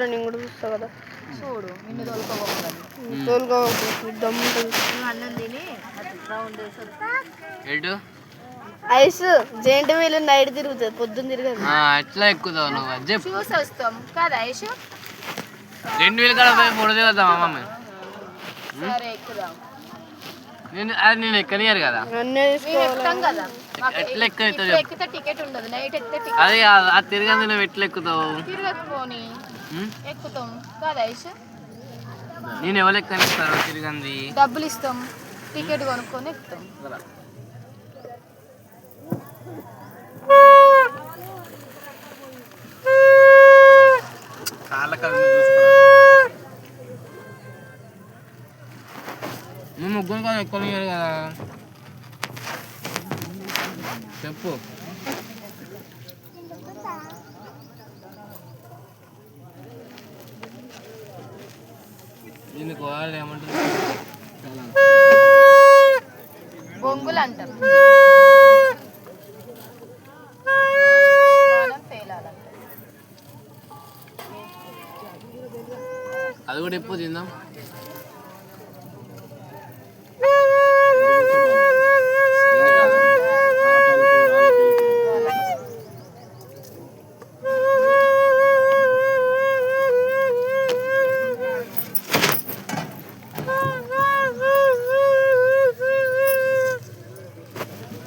నేను కూడా చూస్తా కదా. చూడు నిన్ను తోలుకోవాలి దమ్ముంటుంది. అన్నం తిని రౌండ్ ఎటు ఐస్ జెయింట్ వీల్ నైట్ తిరుగుతుంది, పొద్దున్న తిరగదు. ఎట్లా ఎక్కుతావు నువ్వు అది చెప్పు. చూసి వస్తాం కదా ఐష్. 2 వీలు కూడా పోయి 3 దిగుతాం అమ్మమ్మ. సరే ఎక్కుదాం. నేను ఎక్కనియారు కదా. మేము ఎక్కుతాం కదా. ఎట్లా ఎక్కుతావు ఎక్కితే టికెట్ ఉండదు, నైట్ ఎక్కితే టికెట్. అది అది తిరగదు, నువ్వు ఎట్లా ఎక్కుతావు? తిరగకపోని ఎక్కుతాం కదా ఐష్. నేను ఎవరు ఎక్కనిస్తారు తిరిగింది? డబ్బులు ఇస్తాం, టికెట్ కొనుక్కొని ఎక్కుతాం. నువ్వు ముగ్గురు కూడా ఎక్కనియారు కదా, చెప్పు. దీనికి వాళ్ళు ఏమంటారు? బొంగులు అంటారు. అది కూడా ఎప్పుడు తిందాం.